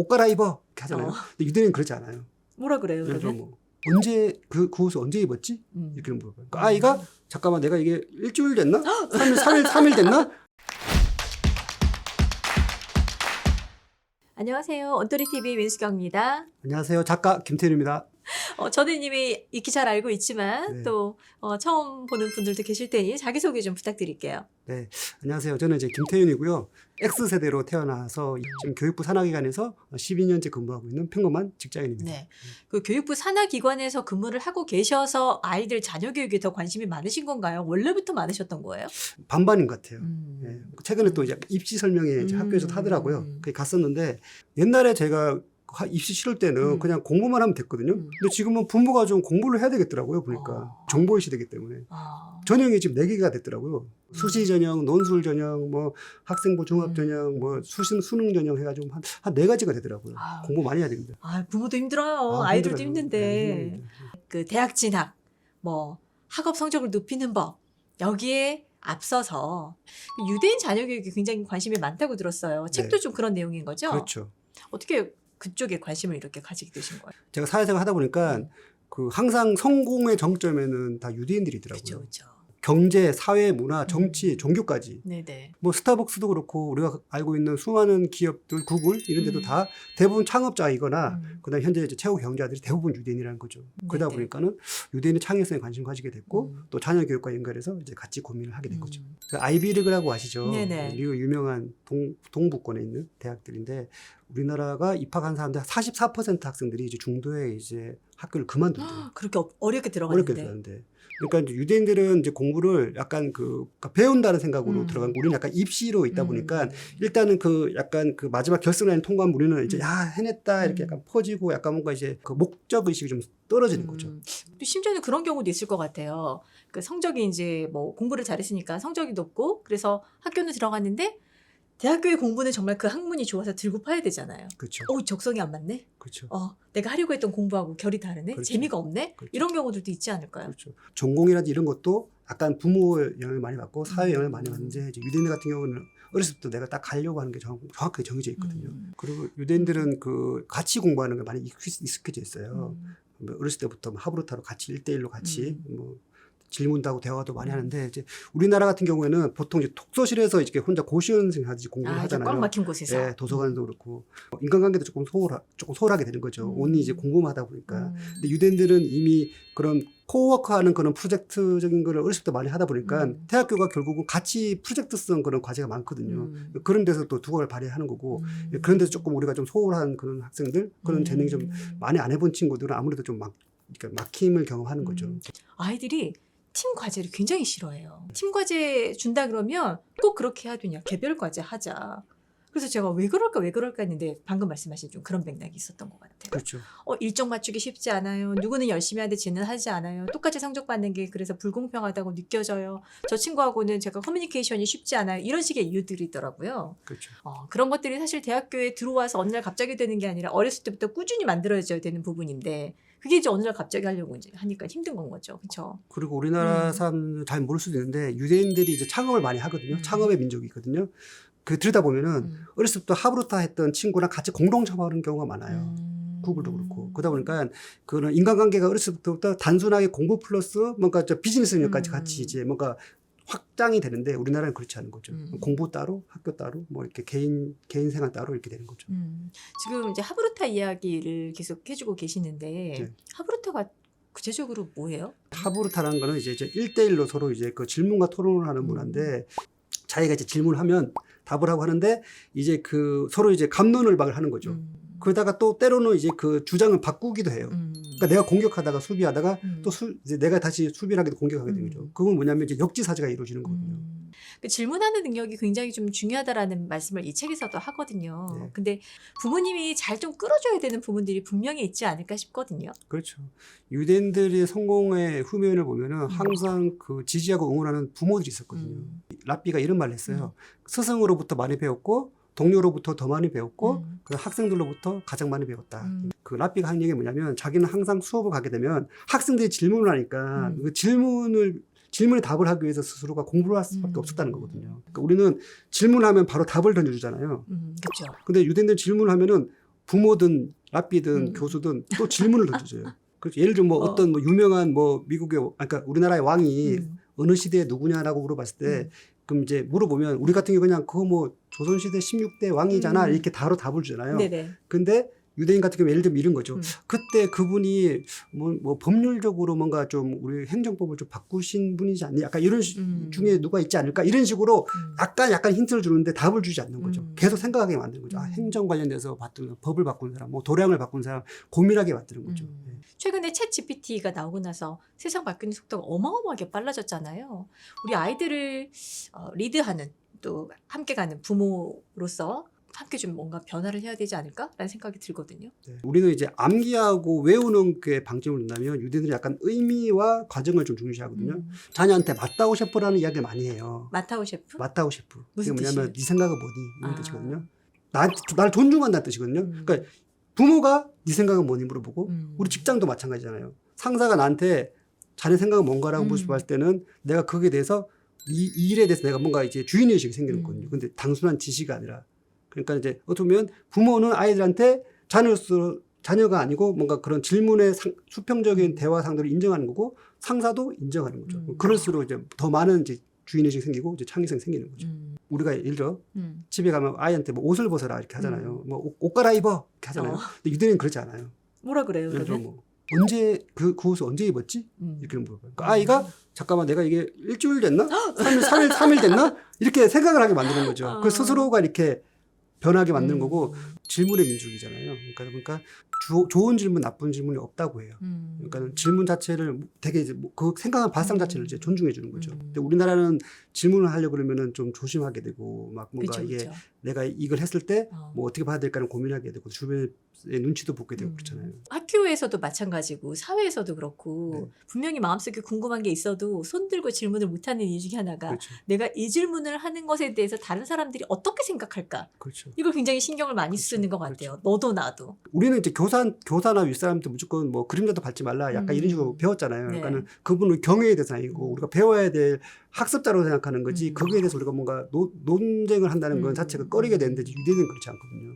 갈아입어 이렇게 하잖아요. 어. 근데 유대인은 그렇지 않아요. 뭐라 그래요? 예를 들어 그러면? 뭐 언제 그 옷을 언제 입었지? 이렇게 물어봐요. 그러니까 아이가 잠깐만 내가 이게 일주일 됐나? 3일 됐나? 안녕하세요. 언토리TV 민수경입니다. 안녕하세요. 작가 김태윤입니다. 저는 이미 익히 잘 알고 있지만 네. 또 처음 보는 분들도 계실 테니 자기소개 좀 부탁드릴게요. 네, 안녕하세요. 저는 이제 김태윤이고요. X세대로 태어나서 지금 교육부 산하기관에서 12년째 근무하고 있는 평범한 직장인입니다. 네. 그 교육부 산하기관에서 근무를 하고 계셔서 아이들 자녀 교육에 더 관심이 많으신 건가요? 원래부터 많으셨던 거예요? 반반인 것 같아요. 음. 예, 최근에 또 이제 입시 설명회 이제 학교에서 하더라고요. 거기 갔었는데 옛날에 제가 입시 치를 때는 그냥 공부만 하면 됐거든요. 근데 지금은 부모가 좀 공부를 해야 되겠더라고요. 보니까 정보의 시대이기 때문에 전형이 지금 4개가 됐더라고요. 수시 전형, 논술 전형, 뭐 학생부 종합 전형, 뭐 수능 전형 해가지고 한 4가지가 되더라고요. 공부 많이 해야 됩니다. 부모도 힘들어요. 아이들도 힘들어요. 힘든데 네, 힘듭니다. 그 대학 진학, 뭐 학업 성적을 높이는 법 여기에 앞서서 유대인 자녀 교육에 굉장히 관심이 많다고 들었어요. 책도 좀 그런 내용인 거죠? 그렇죠. 어떻게 그쪽에 관심을 이렇게 가지게 되신 거예요? 제가 사회생활 하다 보니까 그 항상 성공의 정점에는 다 유대인들이더라고요. 그렇죠, 그렇죠. 경제, 사회, 문화, 정치, 종교까지. 네네. 뭐 스타벅스도 그렇고 우리가 알고 있는 수많은 기업들, 구글 이런 데도 다 대부분 창업자이거나 그다음 현재 이제 최고 경제자들이 대부분 유대인이라는 거죠. 그러다 보니까는 유대인의 창의성에 관심 가지게 됐고 또 자녀 교육과 연결해서 이제 같이 고민을 하게 된 거죠. 아이비리그라고 아시죠? 네네. 미국 유명한 동부권에 있는 대학들인데 우리나라가 입학한 사람들 44% 학생들이 이제 중도에 이제 학교를 그만둔대요. 그렇게 어렵게 어렵게 들어갔는데. 들어가는데. 그러니까 이제 유대인들은 이제 공부를 약간 그러니까 배운다는 생각으로 들어간 거. 우리는 약간 입시로 있다 보니까 일단은 그 약간 그 마지막 결승라인 통과하면 우리는 이제 야 해냈다 이렇게 약간 퍼지고 약간 뭔가 이제 그 목적 의식이 좀 떨어지는 거죠. 또 심지어는 그런 경우도 있을 것 같아요. 그 성적이 이제 뭐 공부를 잘했으니까 성적이 높고 그래서 학교는 들어갔는데 대학교의 공부는 정말 그 학문이 좋아서 들고 파야 되잖아요. 그렇죠. 적성이 안 맞네? 그렇죠. 내가 하려고 했던 공부하고 결이 다르네? 그렇죠. 재미가 없네? 그렇죠. 이런 경우들도 있지 않을까요? 그렇죠. 전공이라든지 이런 것도 약간 부모의 영향을 많이 받고 사회 영향을 많이 받는데 이제 유대인들 같은 경우는 어렸을 때부터 내가 딱 가려고 하는 게 정확하게 정해져 있거든요. 그리고 유대인들은 그 같이 공부하는 게 많이 익숙해져 있어요. 뭐 어렸을 때부터 하브르타로 같이 1대1로 같이 뭐 질문도 대화도 많이 하는데 이제 우리나라 같은 경우에는 보통 이제 독서실에서 이렇게 혼자 고시원생 하듯이 공부를 하잖아요. 꽉 막힌 곳에서. 예, 도서관도 그렇고 인간관계도 조금 소홀하게 되는 거죠. 온리 이제 공부만 하다 보니까. 근데 유대인들은 이미 그런 코워크하는 그런 프로젝트적인 거를 어렸을 때 많이 하다 보니까 대학교가 결국은 같이 프로젝트성 그런 과제가 많거든요. 그런 데서 또 두각을 발휘하는 거고 그런 데서 조금 우리가 좀 소홀한 그런 학생들 그런 재능이 좀 많이 안 해본 친구들은 아무래도 좀 그러니까 막힘을 경험하는 거죠. 아이들이 팀 과제를 굉장히 싫어해요. 팀 과제 준다 그러면 꼭 그렇게 해야 되냐. 개별 과제 하자. 그래서 제가 왜 그럴까 했는데 방금 말씀하신 좀 그런 맥락이 있었던 것 같아요. 그렇죠. 일정 맞추기 쉽지 않아요. 누구는 열심히 하는데 쟤는 하지 않아요. 똑같이 성적 받는 게 그래서 불공평하다고 느껴져요. 저 친구하고는 제가 커뮤니케이션이 쉽지 않아요. 이런 식의 이유들이 있더라고요. 그렇죠. 그런 것들이 사실 대학교에 들어와서 어느 날 갑자기 되는 게 아니라 어렸을 때부터 꾸준히 만들어져야 되는 부분인데 그게 이제 어느 날 갑자기 하려고 이제 하니까 힘든 건 거죠. 그렇죠? 그리고 우리나라 사람은 잘 모를 수도 있는데 유대인들이 이제 창업을 많이 하거든요. 창업의 민족이 있거든요. 들여다 보면은 어렸을 때부터 하브르타 했던 친구랑 같이 공동 창업하는 경우가 많아요. 구글도 그렇고. 그러다 보니까 그런 인간관계가 어렸을 때부터 단순하게 공부 플러스 뭔가 비즈니스 능력까지 같이 이제 뭔가 확장이 되는데 우리나라는 그렇지 않은 거죠. 공부 따로, 학교 따로, 뭐 이렇게 개인 생활 따로 이렇게 되는 거죠. 지금 이제 하브르타 이야기를 계속 해주고 계시는데 하브르타가 구체적으로 뭐예요? 하브르타라는 거는 이제 1대1로 서로 이제 그 질문과 토론을 하는 문화인데 자기가 이제 질문을 하면 답을 하고 하는데 이제 그 서로 이제 갑론을박을 하는 거죠. 그러다가 또 때로는 이제 그 주장을 바꾸기도 해요. 그러니까 내가 공격하다가 수비하다가 또 이제 내가 다시 수비를 하게 공격하게 되는 거죠. 그건 뭐냐면 이제 역지사지가 이루어지는 거거든요. 질문하는 능력이 굉장히 좀 중요하다라는 말씀을 이 책에서도 하거든요. 네. 근데 부모님이 잘 좀 끌어줘야 되는 부분들이 분명히 있지 않을까 싶거든요. 그렇죠. 유대인들의 성공의 후면을 보면은 항상 그 지지하고 응원하는 부모들이 있었거든요. 랍비가 이런 말을 했어요. 스승으로부터 많이 배웠고 동료로부터 더 많이 배웠고 그 학생들로부터 가장 많이 배웠다. 그 랍비가 한 얘기 뭐냐면 자기는 항상 수업을 가게 되면 학생들이 질문을 하니까 그 질문에 답을 하기 위해서 스스로가 공부를 할 수밖에 없었다는 거거든요. 그러니까 우리는 질문하면 바로 답을 던져주잖아요. 그렇죠. 근데 유대인들 질문을 하면은 부모든 랍비든 교수든 또 질문을 던져줘요. 그래서 예를 들면 뭐 어떤 뭐 유명한 뭐 미국의 그러니까 우리나라의 왕이 어느 시대에 누구냐라고 물어봤을 때 그럼 이제 물어보면 우리 같은 경우 그냥 그거 뭐 조선시대 16대 왕이잖아 이렇게 바로 답을 주잖아요. 네네. 근데 유대인 같은 경우 예를 들면 이런 거죠. 그때 그분이 뭐 법률적으로 뭔가 좀 우리 행정법을 좀 바꾸신 분이지 않니? 약간 이런 중에 누가 있지 않을까? 이런 식으로 약간 힌트를 주는데 답을 주지 않는 거죠. 계속 생각하게 만드는 거죠. 아, 행정 관련돼서 법을 바꾼 사람, 뭐 도량을 바꾼 사람 고민하게 만드는 거죠. 최근에 챗 GPT가 나오고 나서 세상 바뀌는 속도가 어마어마하게 빨라졌잖아요. 우리 아이들을 리드하는 또 함께 가는 부모로서 함께 좀 뭔가 변화를 해야 되지 않을까라는 생각이 들거든요. 네. 우리는 이제 암기하고 외우는 게 방점을 둔다면 유대인들이 약간 의미와 과정을 좀 중시하거든요. 자녀한테 맞다오 셰프라는 이야기를 많이 해요. 마타오 셰프? 맞다오 셰프. 무슨 그게 뭐냐면 뜻이에요? 네 생각은 뭐니? 이런 뜻이거든요. 날 존중한다는 뜻이거든요. 그러니까 부모가 네 생각은 뭐니 물어보고 우리 직장도 마찬가지잖아요. 상사가 나한테 자네 생각은 뭔가라고 물어봤을 때는 내가 거기에 대해서 이 일에 대해서 내가 뭔가 이제 주인의식이 생기는 거거든요. 근데 단순한 지시가 아니라 그러니까 이제 어떻게 보면 부모는 아이들한테 자녀가 아니고 뭔가 그런 질문의 수평적인 대화 상대로 인정하는 거고 상사도 인정하는 거죠. 그럴수록 이제 더 많은 이제 주인의식이 생기고 이제 창의성이 생기는 거죠. 우리가 예를 들어 집에 가면 아이한테 뭐 옷을 벗어라 이렇게 하잖아요. 뭐 옷 갈아입어 이렇게 하잖아요. 근데 유대인은 그렇지 않아요. 뭐라 그래요? 예를 들어 그러면? 뭐 언제 그 옷을 언제 입었지? 이렇게 물어봐요. 그러니까 아이가 잠깐만 내가 이게 일주일 됐나? 3일 됐나? 이렇게 생각을 하게 만드는 거죠. 그 스스로가 이렇게 변하게 만드는 거고 질문의 민족이잖아요. 그러니까 좋은 질문, 나쁜 질문이 없다고 해요. 그러니까 질문 자체를 되게 이제 그 생각한 발상 자체를 이제 존중해 주는 거죠. 근데 우리나라는 질문을 하려고 그러면은 좀 조심하게 되고 막 뭔가 그쵸, 이게 그쵸. 내가 이걸 했을 때 뭐 어떻게 봐야 될까는 고민하게 되고 주변의 눈치도 보게 되고 그렇잖아요. 학교에서도 마찬가지고 사회에서도 그렇고 분명히 마음속에 궁금한 게 있어도 손들고 질문을 못하는 이유 중에 하나가 그렇죠. 내가 이 질문을 하는 것에 대해서 다른 사람들이 어떻게 생각할까? 그렇죠. 이걸 굉장히 신경을 많이 쓰는 것 같아요. 너도 나도. 우리는 이제 교사나 윗사람한테 무조건 뭐 그림자도 밟지 말라 약간 이런 식으로 배웠잖아요. 네. 그러니까는 그분을 경외의 대상이고 우리가 배워야 될 학습자로 생각하는 거지 거기에 대해서 우리가 뭔가 논쟁을 한다는 건 자체가 꺼리게 되는데 유대인은 그렇지 않거든요.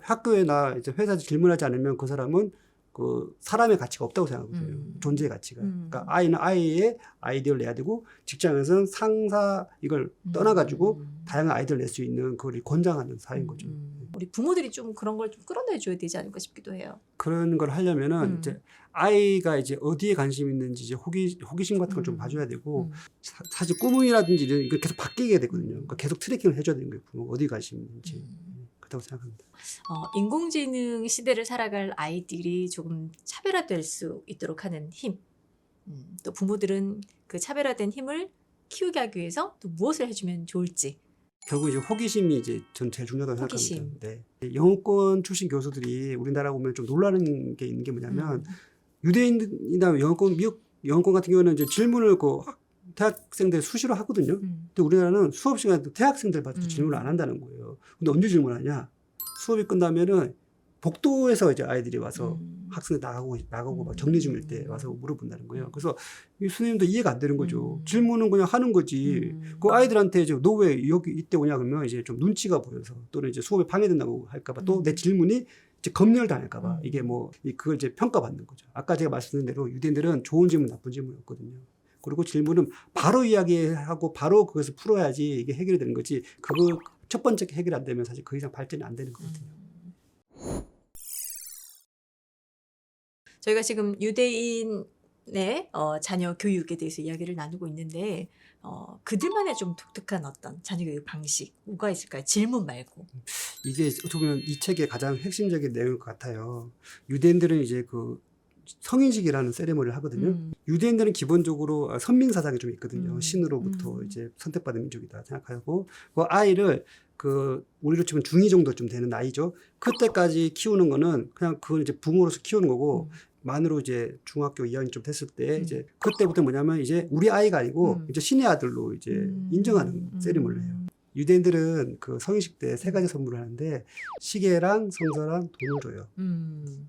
학교에나 이제 회사에서 질문하지 않으면 그 사람은 그 사람의 가치가 없다고 생각하거든요. 존재의 가치가. 그러니까 아이는 아이의 아이디어를 내야 되고 직장에서는 상사 이걸 떠나가지고 다양한 아이디어를 낼 수 있는 그걸 권장하는 사회인 거죠. 우리 부모들이 좀 그런 걸 좀 끌어내줘야 되지 않을까 싶기도 해요. 그런 걸 하려면은 이제 아이가 이제 어디에 관심 있는지 이제 호기심 같은 걸 좀 봐줘야 되고 사실 꿈이라든지 이런 거 계속 바뀌게 되거든요. 그러니까 계속 트래킹을 해줘야 되는 거예요. 부모가 어디 관심 있는지. 그렇다고 생각합니다. 인공지능 시대를 살아갈 아이들이 조금 차별화될 수 있도록 하는 힘. 또 부모들은 그 차별화된 힘을 키우게 하기 위해서 또 무엇을 해주면 좋을지. 결국 이제 호기심이 이제 전 제일 중요하다고 호기심. 생각합니다. 네. 영어권 출신 교수들이 우리나라 오면 좀 놀라는 게 있는 게 뭐냐면 유대인이나 미국 영어권 같은 경우는 이제 질문을 그 대학생들 수시로 하거든요. 근데 우리나라는 수업 시간에 대학생들 봐도 질문을 안 한다는 거예요. 근데 언제 질문하냐? 수업이 끝나면은 복도에서 이제 아이들이 와서 학생들 나가고 막 정리 중일 때 와서 물어본다는 거예요. 그래서 이 선생님도 이해가 안 되는 거죠. 질문은 그냥 하는 거지. 그 아이들한테 이제 너 왜 여기 이때 오냐 그러면 이제 좀 눈치가 보여서 또는 이제 수업에 방해된다고 할까봐 또 내 질문이 이제 검열당할까봐 이게 뭐 그걸 이제 평가받는 거죠. 아까 제가 말씀드린 대로 유대인들은 좋은 질문, 나쁜 질문이 없거든요. 그리고 질문은 바로 이야기하고 바로 그것을 풀어야지 이게 해결이 되는 거지. 그거 첫 번째 해결 안 되면 사실 그 이상 발전이 안 되는 거거든요. 저희가 지금 유대인의 자녀 교육에 대해서 이야기를 나누고 있는데 그들만의 좀 독특한 어떤 자녀 교육 방식 뭐가 있을까요? 질문 말고. 이게 어떻게 보면 이 책의 가장 핵심적인 내용일 것 같아요. 유대인들은 이제 그 성인식이라는 세리머니를 하거든요. 유대인들은 기본적으로 선민사상이 좀 있거든요. 신으로부터 이제 선택받은 민족이다 생각하고 그 아이를 그 우리로 치면 중2 정도 좀 되는 나이죠. 그때까지 키우는 거는 그냥 그건 이제 부모로서 키우는 거고 만으로 이제 중학교 2학년 좀 됐을 때 이제 그때부터 뭐냐면 이제 우리 아이가 아니고 이제 신의 아들로 이제 인정하는 세리머니예요. 유대인들은 그 성인식 때 세 가지 선물을 하는데 시계랑 성서랑 돈을 줘요.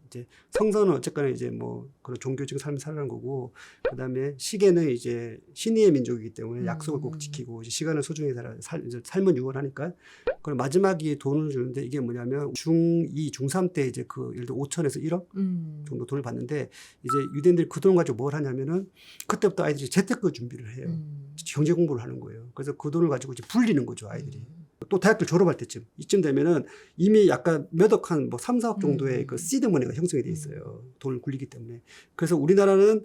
이제 성서는 어쨌거나 이제 뭐 그런 종교적인 삶을 살아가는 거고, 그다음에 시계는 이제 신의의 민족이기 때문에 약속을 꼭 지키고 이제 시간을 소중히 이제 삶은 유언하니까. 그리고 마지막에 돈을 주는데 이게 뭐냐면 중2, 중3 때 이제 그 예를 들어 5천에서 1억 정도 돈을 받는데, 이제 유대인들이 그 돈 가지고 뭘 하냐면은 그때부터 아이들이 재테크 준비를 해요. 경제 공부를 하는 거예요. 그래서 그 돈을 가지고 이제 불리는 거죠, 아이들이. 또 대학교 졸업할 때쯤, 이쯤 되면은 이미 약간 몇 억, 한 뭐 3, 4억 정도의 그 시드 머니가 형성이 돼 있어요. 돈을 굴리기 때문에. 그래서 우리나라는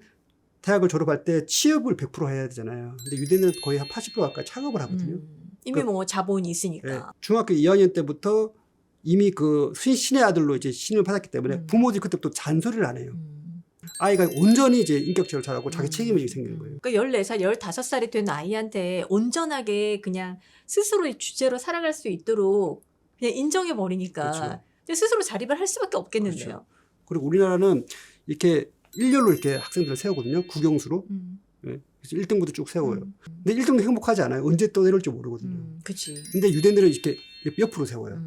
대학을 졸업할 때 취업을 100% 해야 되잖아요. 근데 유대인은 거의 한 80% 가까이 창업을 하거든요. 이미 뭐 자본이 있으니까. 네, 중학교 2학년 때부터 이미 그 신의 아들로 이제 신을 받았기 때문에 부모들이 그때부터 잔소리를 안 해요. 아이가 온전히 이제 인격체를 잘하고 자기 책임이 생기는 거예요. 그러니까 14살, 15살이 된 아이한테 온전하게 그냥 스스로의 주제로 살아갈 수 있도록 그냥 인정해버리니까 그렇죠. 이제 스스로 자립을 할 수밖에 없겠는데요. 그렇죠. 그리고 우리나라는 이렇게 일렬로 이렇게 학생들을 세우거든요. 국영수로. 네. 그래서 1등부터 쭉 세워요. 근데 1등도 행복하지 않아요. 언제 또 내려올지 모르거든요. 그치. 근데 유대인들은 이렇게 옆으로 세워요.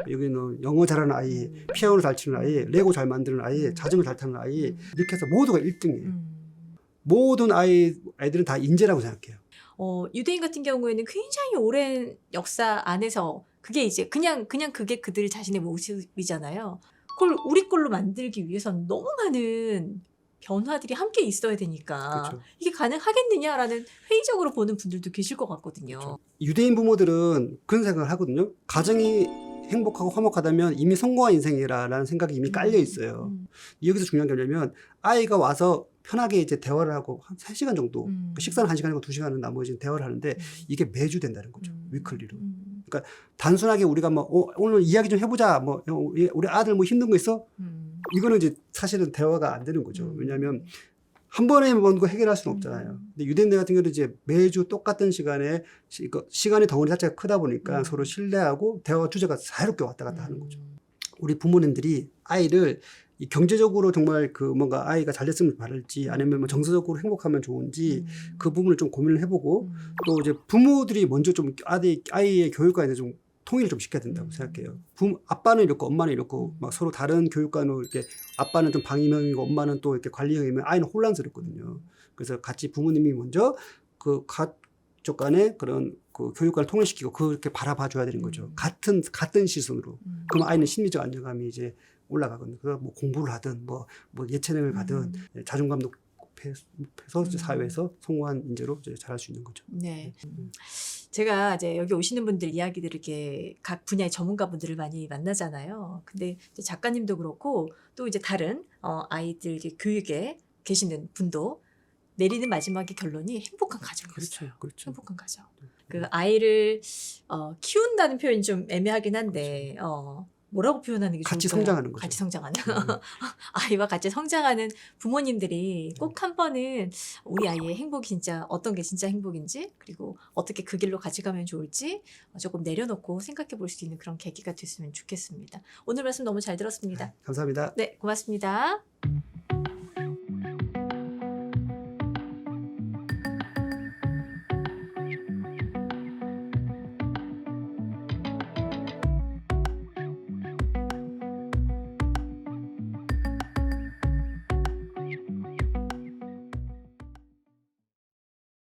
여기는 영어 잘하는 아이, 피아노 잘 치는 아이, 레고 잘 만드는 아이, 자전거 잘 타는 아이, 이렇게 해서 모두가 1등이에요. 모든 아이들은 다 인재라고 생각해요. 유대인 같은 경우에는 굉장히 오랜 역사 안에서 그게 이제 그냥 그게 그들 자신의 모습이잖아요. 그걸 우리 걸로 만들기 위해서는 너무 많은 변화들이 함께 있어야 되니까 그렇죠. 이게 가능하겠느냐라는 회의적으로 보는 분들도 계실 것 같거든요. 그렇죠. 유대인 부모들은 그런 생각을 하거든요. 가정이 행복하고 화목하다면 이미 성공한 인생이라는 생각이 이미 깔려 있어요. 여기서 중요한 게 뭐냐면 아이가 와서 편하게 이제 대화를 하고 한 3시간 정도, 식사는 1시간이고 2시간은 나머지는 대화를 하는데 이게 매주 된다는 거죠. 위클리로. 그러니까 단순하게 우리가 뭐 오늘 이야기 좀 해보자, 뭐 우리 아들 뭐 힘든 거 있어? 이거는 이제 사실은 대화가 안 되는 거죠. 왜냐하면 한 번에 뭔가 해결할 수는 없잖아요. 근데 유대인들 같은 경우는 이제 매주 똑같은 시간에 시간의 덩어리 자체가 크다 보니까 서로 신뢰하고 대화 주제가 자유롭게 왔다 갔다 하는 거죠. 우리 부모님들이 아이를 이 경제적으로 정말 그 뭔가 아이가 잘 됐으면 바랄지 아니면 뭐 정서적으로 행복하면 좋은지 그 부분을 좀 고민을 해보고 또 이제 부모들이 먼저 좀 아이의 교육관에 좀 통일을 좀 시켜야 된다고 생각해요. 아빠는 이렇고 엄마는 이렇고 막 서로 다른 교육관으로 이렇게 아빠는 좀 방임형이고 엄마는 또 이렇게 관리형이면 아이는 혼란스럽거든요. 그래서 같이 부모님이 먼저 그 가족 간에 그런 그 교육관을 통일시키고 그렇게 바라봐 줘야 되는 거죠. 같은 시선으로. 그럼 아이는 심리적 안정감이 이제 올라가거든요. 그래서 뭐 공부를 하든 뭐 예체능을 가든 자존감 높여서 사회에서 성공한 인재로 이제 잘할 수 있는 거죠. 네. 제가 이제 여기 오시는 분들 이야기들을 이렇게 각 분야의 전문가분들을 많이 만나잖아요. 근데 이제 작가님도 그렇고 또 이제 다른 아이들 교육에 계시는 분도 내리는 마지막의 결론이 행복한 가정이었어요. 그렇죠. 행복한 가정. 그 아이를 키운다는 표현이 좀 애매하긴 한데 뭐라고 표현하는 게 같이 좋을까요? 성장하는 거죠. 같이 성장하는 아이와 같이 성장하는 부모님들이 꼭 한 번은 우리 아이의 행복이 진짜 어떤 게 진짜 행복인지 그리고 어떻게 그 길로 같이 가면 좋을지 조금 내려놓고 생각해 볼 수 있는 그런 계기가 됐으면 좋겠습니다. 오늘 말씀 너무 잘 들었습니다. 감사합니다. 네, 고맙습니다.